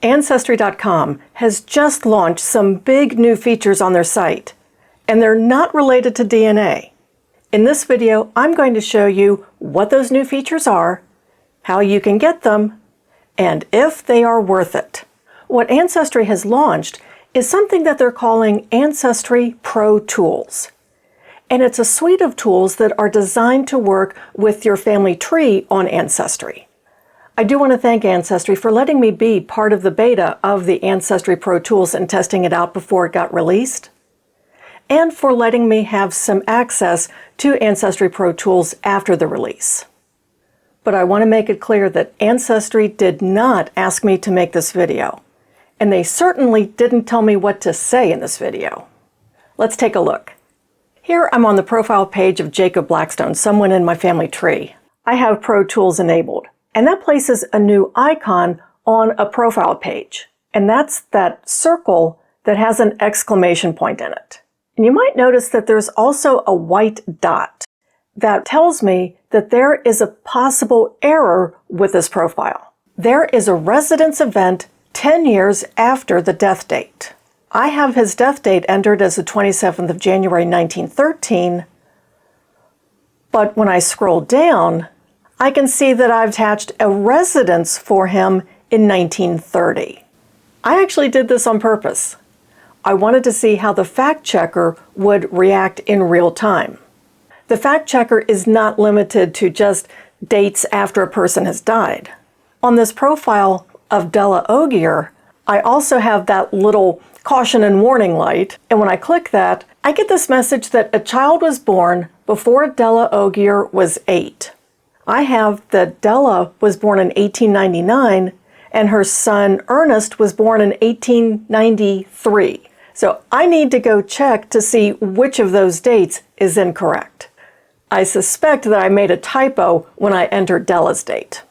Ancestry.com has just launched some big new features on their site, and they're not related to DNA. In this video, I'm going to show you what those new features are, how you can get them, and if they are worth it. What Ancestry has launched is something that they're calling Ancestry Pro Tools. And it's a suite of tools that are designed to work with your family tree on Ancestry. I do want to thank Ancestry for letting me be part of the beta of the Ancestry Pro Tools and testing it out before it got released, and for letting me have some access to Ancestry Pro Tools after the release. But I want to make it clear that Ancestry did not ask me to make this video, and they certainly didn't tell me what to say in this video. Let's take a look. Here I'm on the profile page of Jacob Blackstone, someone in my family tree. I have Pro Tools enabled, and that places a new icon on a profile page, and that's that circle that has an exclamation point in it. And you might notice that there's also a white dot that tells me that there is a possible error with this profile. There is a residence event 10 years after the death date. I have his death date entered as the 27th of January 1913, but when I scroll down, I can see that I've attached a residence for him in 1930. I actually did this on purpose. I wanted to see how the fact checker would react in real time. The fact checker is not limited to just dates after a person has died. On this profile of Della Ogier, I also have that little caution and warning light, and when I click that, I get this message that a child was born before Della Ogier was 8. I have that Della was born in 1899 and her son Ernest was born in 1893. So I need to go check to see which of those dates is incorrect. I suspect that I made a typo when I entered Della's date.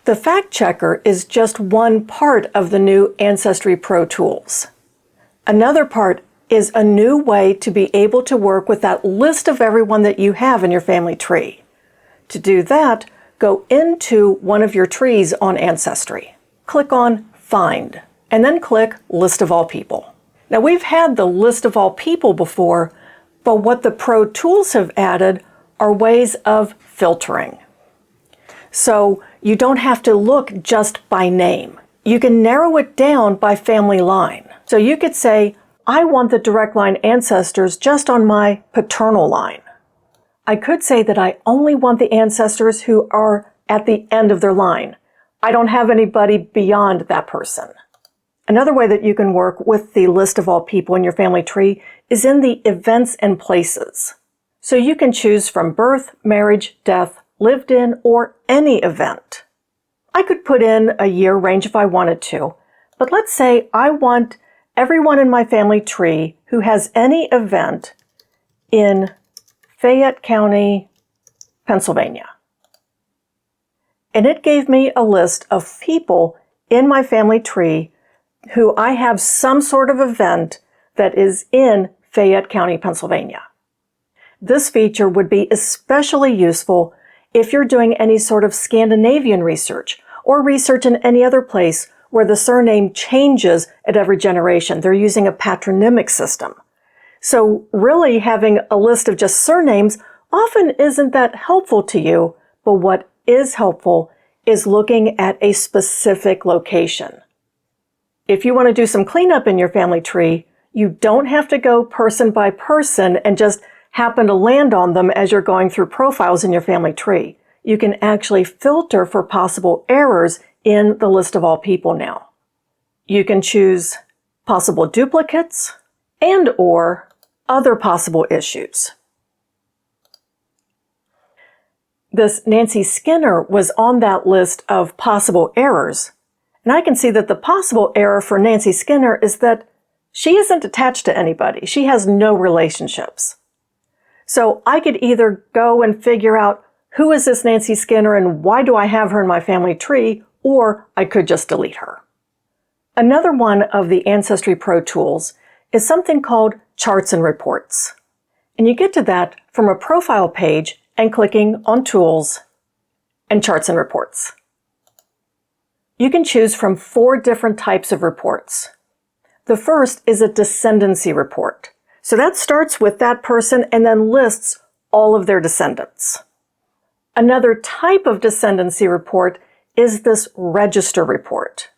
The fact checker is just one part of the new Ancestry Pro Tools. Another part is a new way to be able to work with that list of everyone that you have in your family tree. To do that, go into one of your trees on Ancestry. Click on Find, and then click List of All People. Now we've had the List of All People before, but what the Pro Tools have added are ways of filtering. So you don't have to look just by name. You can narrow it down by family line. So you could say, I want the direct line ancestors just on my paternal line. I could say that I only want the ancestors who are at the end of their line. I don't have anybody beyond that person. Another way that you can work with the list of all people in your family tree is in the events and places. So you can choose from birth, marriage, death, lived in, or any event. I could put in a year range if I wanted to, but let's say I want everyone in my family tree who has any event in Fayette County, Pennsylvania. And it gave me a list of people in my family tree who I have some sort of event that is in Fayette County, Pennsylvania. This feature would be especially useful if you're doing any sort of Scandinavian research or research in any other place where the surname changes at every generation. They're using a patronymic system. So really having a list of just surnames often isn't that helpful to you, but what is helpful is looking at a specific location. If you want to do some cleanup in your family tree, you don't have to go person by person and just happen to land on them as you're going through profiles in your family tree. You can actually filter for possible errors in the list of all people now. You can choose possible duplicates and/or other possible issues. This Nancy Skinner was on that list of possible errors, and I can see that the possible error for Nancy Skinner is that she isn't attached to anybody. She has no relationships. So I could either go and figure out who is this Nancy Skinner and why do I have her in my family tree, or I could just delete her. Another one of the Ancestry Pro Tools is something called Charts and Reports. And you get to that from a profile page and clicking on Tools and Charts and Reports. you can choose from 4 different types of reports. The first is a descendancy report. So that starts with that person and then lists all of their descendants. Another type of descendancy report is this register report.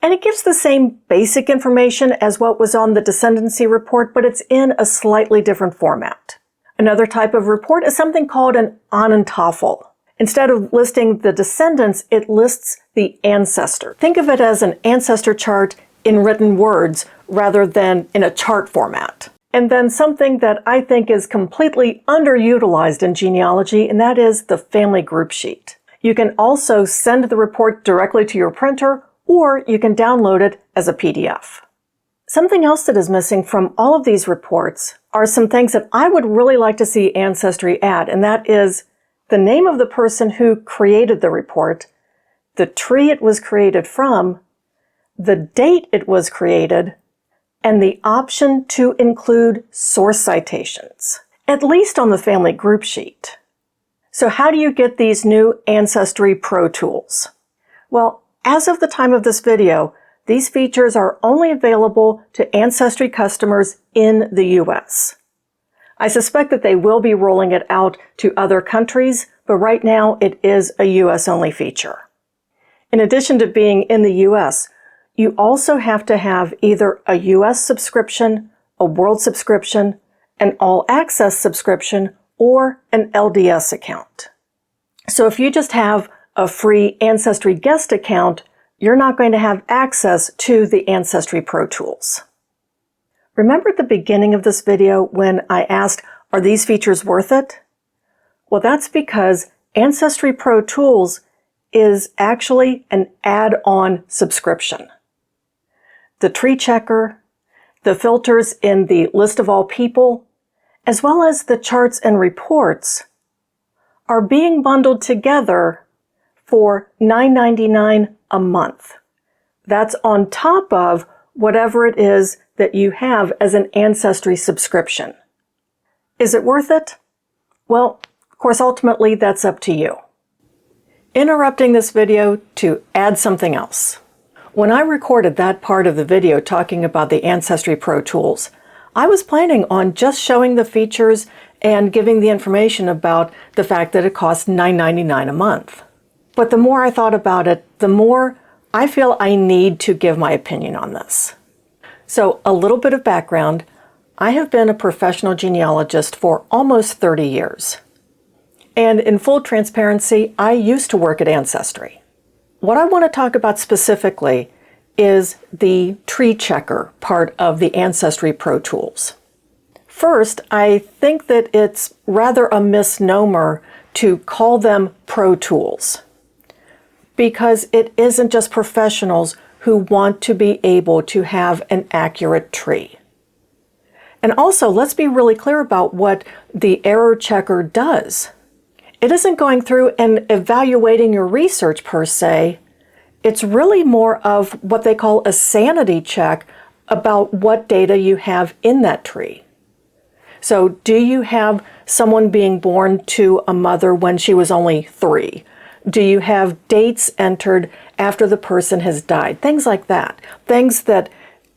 And it gives the same basic information as what was on the descendancy report, but it's in a slightly different format. Another type of report is something called an Ahnentafel. Instead of listing the descendants, it lists the ancestor. Think of it as an ancestor chart in written words rather than in a chart format. And then something that I think is completely underutilized in genealogy, and that is the family group sheet. You can also send the report directly to your printer, or you can download it as a PDF. Something else that is missing from all of these reports are some things that I would really like to see Ancestry add, and that is the name of the person who created the report, the tree it was created from, the date it was created, and the option to include source citations, at least on the family group sheet. So how do you get these new Ancestry Pro Tools? Well, as of the time of this video, these features are only available to Ancestry customers in the US. I suspect that they will be rolling it out to other countries, but right now it is a US-only feature. In addition to being in the US, you also have to have either a US subscription, a World subscription, an All Access subscription, or an LDS account. So if you just have a free Ancestry Guest account, you're not going to have access to the Ancestry Pro Tools. Remember at the beginning of this video when I asked, are these features worth it? Well, that's because Ancestry Pro Tools is actually an add-on subscription. The tree checker, the filters in the list of all people, as well as the charts and reports are being bundled together for $9.99 a month. That's on top of whatever it is that you have as an Ancestry subscription. Is it worth it? Well, of course, ultimately that's up to you. Interrupting this video to add something else. When I recorded that part of the video talking about the Ancestry Pro Tools, I was planning on just showing the features and giving the information about the fact that it costs $9.99 a month. But the more I thought about it, the more I feel I need to give my opinion on this. So a little bit of background. I have been a professional genealogist for almost 30 years. And in full transparency, I used to work at Ancestry. What I want to talk about specifically is the tree checker part of the Ancestry Pro Tools. First, I think that it's rather a misnomer to call them Pro Tools, because it isn't just professionals who want to be able to have an accurate tree. And also, let's be really clear about what the error checker does. It isn't going through and evaluating your research per se. It's really more of what they call a sanity check about what data you have in that tree. So do you have someone being born to a mother when she was only 3? Do you have dates entered after the person has died? Things like that. Things that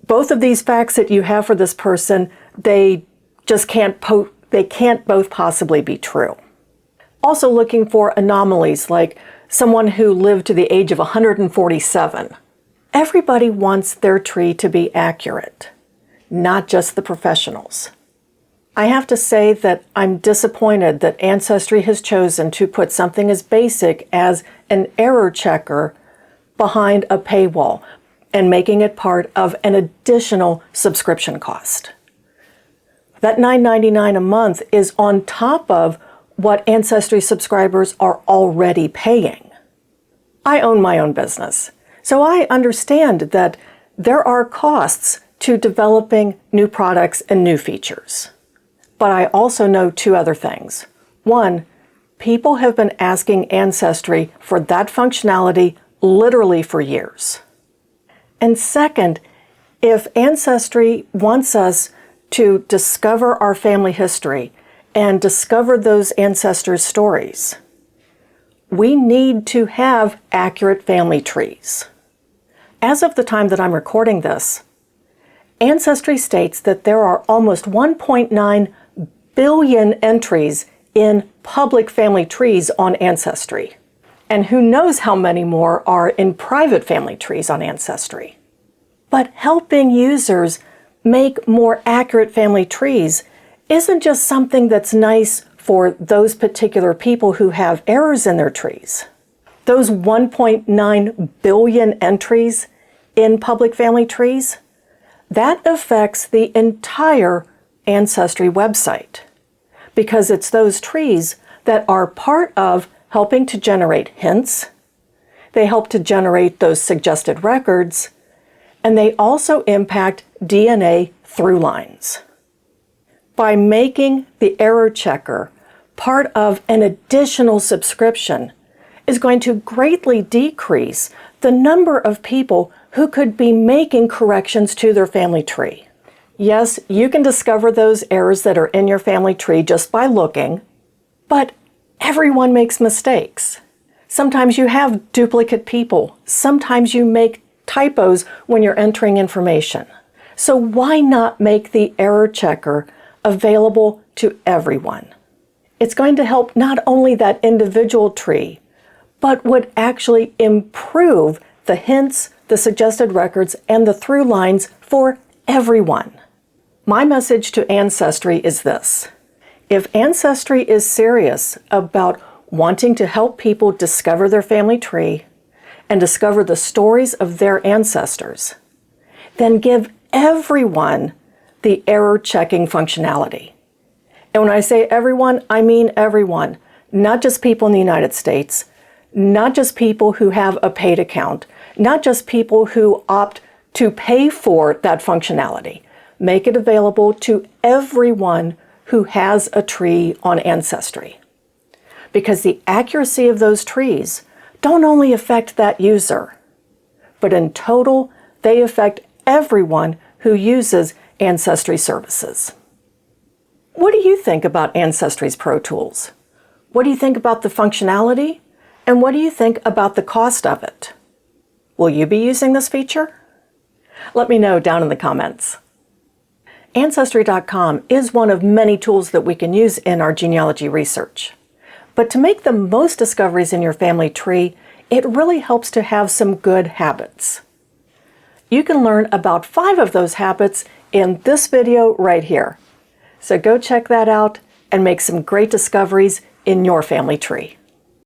both of these facts that you have for this person, they just can't both possibly be true. Also looking for anomalies like someone who lived to the age of 147. Everybody wants their tree to be accurate, not just the professionals. I have to say that I'm disappointed that Ancestry has chosen to put something as basic as an error checker behind a paywall and making it part of an additional subscription cost. That $9.99 a month is on top of what Ancestry subscribers are already paying. I own my own business, so I understand that there are costs to developing new products and new features. But I also know 2 other things. One, people have been asking Ancestry for that functionality literally for years. And second, if Ancestry wants us to discover our family history and discover those ancestors' stories, we need to have accurate family trees. As of the time that I'm recording this, Ancestry states that there are almost 1.9 billion entries in public family trees on Ancestry. And who knows how many more are in private family trees on Ancestry. But helping users make more accurate family trees isn't just something that's nice for those particular people who have errors in their trees. Those 1.9 billion entries in public family trees, that affects the entire Ancestry website, because it's those trees that are part of helping to generate hints, they help to generate those suggested records, and they also impact DNA through lines. By making the error checker part of an additional subscription is going to greatly decrease the number of people who could be making corrections to their family tree. Yes, you can discover those errors that are in your family tree just by looking, but everyone makes mistakes. Sometimes you have duplicate people. Sometimes you make typos when you're entering information. So why not make the error checker available to everyone? It's going to help not only that individual tree, but would actually improve the hints, the suggested records, and the through lines for everyone. My message to Ancestry is this. If Ancestry is serious about wanting to help people discover their family tree and discover the stories of their ancestors, then give everyone the error checking functionality. And when I say everyone, I mean everyone, not just people in the United States, not just people who have a paid account, not just people who opt to pay for that functionality. Make it available to everyone who has a tree on Ancestry. Because the accuracy of those trees don't only affect that user, but in total, they affect everyone who uses Ancestry services. What do you think about Ancestry's Pro Tools? What do you think about the functionality? And what do you think about the cost of it? Will you be using this feature? Let me know down in the comments. Ancestry.com is one of many tools that we can use in our genealogy research. But to make the most discoveries in your family tree, it really helps to have some good habits. You can learn about 5 of those habits in this video right here. So go check that out and make some great discoveries in your family tree.